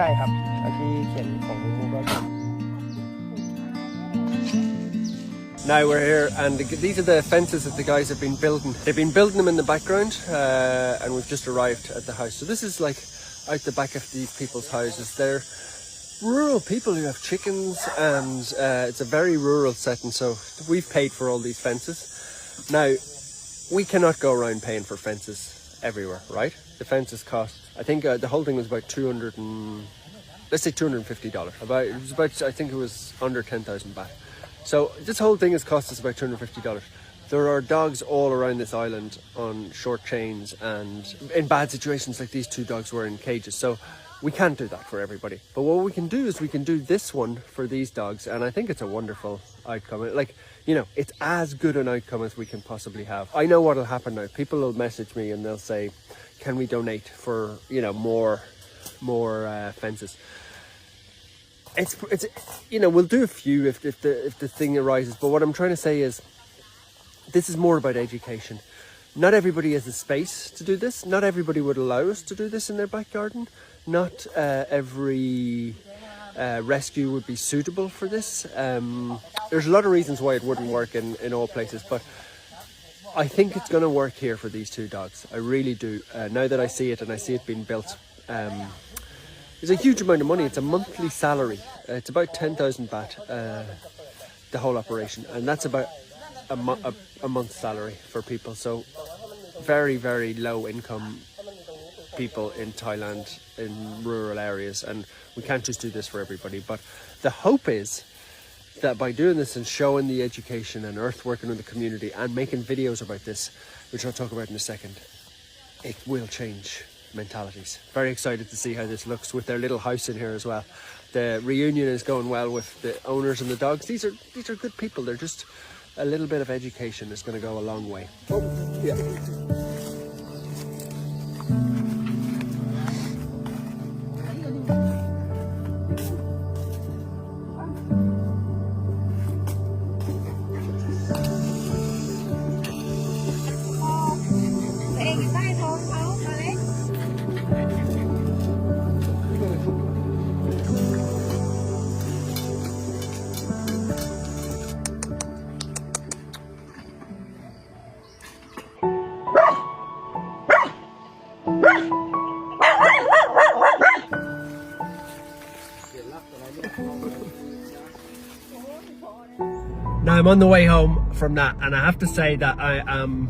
ช่ครับอันที่เขียนของมูก็ Now we're here, and these are the fences that the guys have been building. They've been building them in the background, and we've just arrived at the house. So this is like out the back of these people's houses. They're rural people who have chickens, and it's a very rural setting. So we've paid for all these fences. Now we cannot go around paying for fences everywhere, right? The fences cost, I think the whole thing was about $250. I think it was under 10,000 baht. So this whole thing has cost us about $250. There are dogs all around this island on short chains and in bad situations, like these two dogs were in cages. So we can't do that for everybody. But what we can do is we can do this one for these dogs, and I think it's a wonderful outcome. Like, you know, it's as good an outcome as we can possibly have. I know what'll happen now. People will message me and they'll say, can we donate for, you know, more fences? It's you know, we'll do a few if the thing arises, but what I'm trying to say is this is more about education. Not everybody has the space to do this. Not everybody would allow us to do this in their back garden. Not every rescue would be suitable for this. There's a lot of reasons why it wouldn't work in all places, but I think it's going to work here for these two dogs. I really do. Now that I see it and I see it being built, it's a huge amount of money. It's a monthly salary. It's about 10,000 baht, the whole operation, and that's about a month's salary for people. So very, very low income people in Thailand, in rural areas, and we can't just do this for everybody. But the hope is that by doing this and showing the education and Earth working with the community and making videos about this, which I'll talk about in a second, it will change mentalities. Very excited to see how this looks with their little house in here as well. The reunion is going well with the owners and the dogs. These are good people. They're just a little bit of education is going to go a long way. Oh, yeah. Now I'm on the way home from that, and I have to say that I am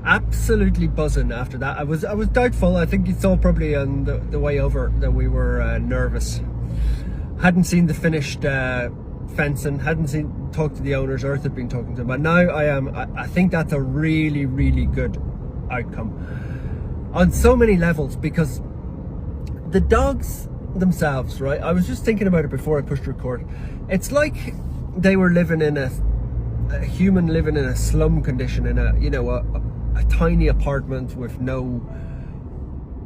absolutely buzzing after that. I was doubtful. I think you saw probably on the way over that we were nervous. Hadn't seen the finished fencing, hadn't talked to the owners. Earth had been talking to them, but now I think that's a really, really good outcome on so many levels, because the dogs themselves, right? I was just thinking about it before I pushed record. It's like they were living in a human living in a slum condition, in a, you know, a tiny apartment with no,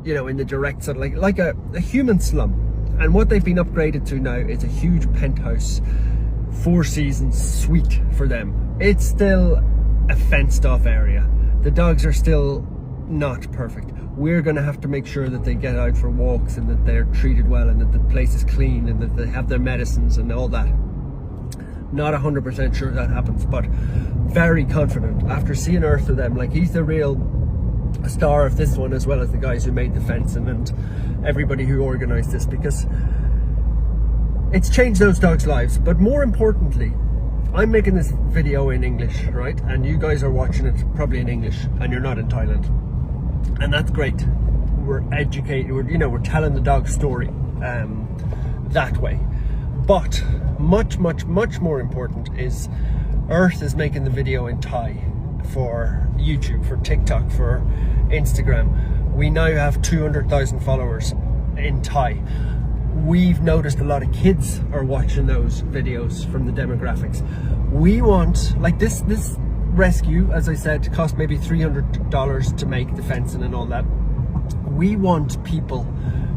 you know, in the direct sort of like a human slum. And what they've been upgraded to now is a huge penthouse, 4 seasons suite for them. It's still a fenced off area. The dogs are still not perfect. We're going to have to make sure that they get out for walks and that they're treated well and that the place is clean and that they have their medicines and all that. Not 100% sure that happens, but very confident after seeing Earth with them. Like, he's the real star of this one, as well as the guys who made the fencing and everybody who organized this, because it's changed those dogs' lives. But more importantly, I'm making this video in English, right? And you guys are watching it probably in English, and you're not in Thailand, and that's great. We're educating, we're telling the dog story that way. But much more important is Earth is making the video in Thai for YouTube, for TikTok, for Instagram. We now have 200,000 followers in Thai. We've noticed a lot of kids are watching those videos from the demographics. We want, like this rescue, as I said, cost maybe $300 to make the fencing and all that. We want people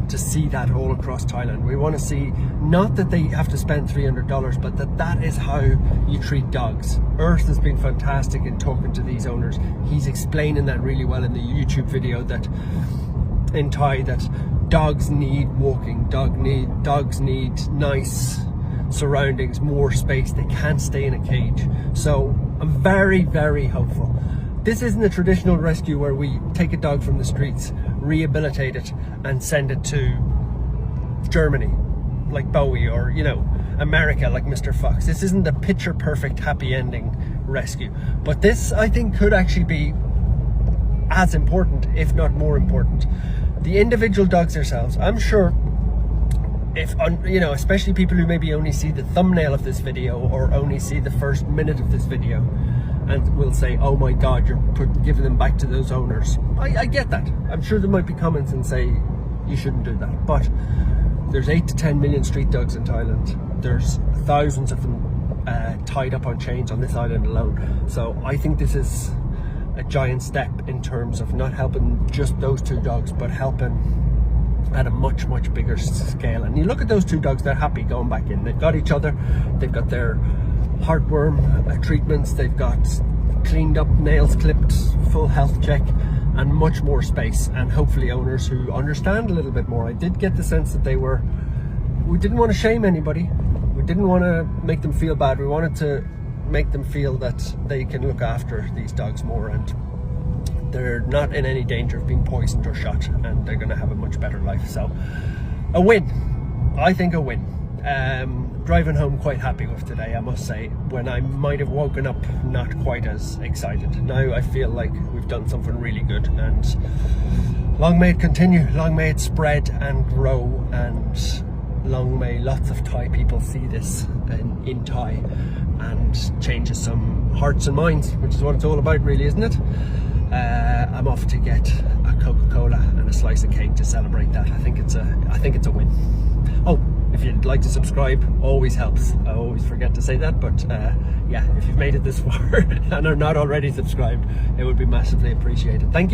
to see that all across Thailand. We want to see, not that they have to spend $300, but that is how you treat dogs. Earth has been fantastic in talking to these owners. He's explaining that really well in the YouTube video, that in Thai, that dogs need walking, dogs need nice surroundings, more space. They can't stay in a cage. So I'm very, very hopeful. This isn't a traditional rescue where we take a dog from the streets, rehabilitate it and send it to Germany like Bowie, or America like Mr. Fox. This isn't a picture perfect happy ending rescue, but this I think could actually be as important, if not more important. The individual dogs themselves, I'm sure, if especially people who maybe only see the thumbnail of this video or only see the first minute of this video and will say, oh my god, you're giving them back to those owners. I get that. I'm sure there might be comments and say you shouldn't do that, but there's 8 to 10 million street dogs in Thailand. There's thousands of them tied up on chains on this island alone. So I think this is a giant step in terms of not helping just those 2 dogs, but helping at a much, much bigger scale. And you look at those 2 dogs, they're happy going back in. They've got each other, they've got their heartworm treatments, they've got cleaned up, nails clipped, full health check, and much more space, and hopefully owners who understand a little bit more. I did get the sense that we didn't want to shame anybody, we didn't want to make them feel bad, we wanted to make them feel that they can look after these dogs more, and they're not in any danger of being poisoned or shot, and they're going to have a much better life. So a win, I think a win. Driving home quite happy with today, I must say, when I might have woken up not quite as excited. Now I feel like we've done something really good, and long may it continue, long may it spread and grow, and long may lots of Thai people see this in Thai and changes some hearts and minds, which is what it's all about really, isn't it? I'm off to get a Coca-Cola and a slice of cake to celebrate that. I think it's a win. Oh, if you'd like to subscribe, always helps. I always forget to say that, but yeah, if you've made it this far and are not already subscribed, it would be massively appreciated. Thank you.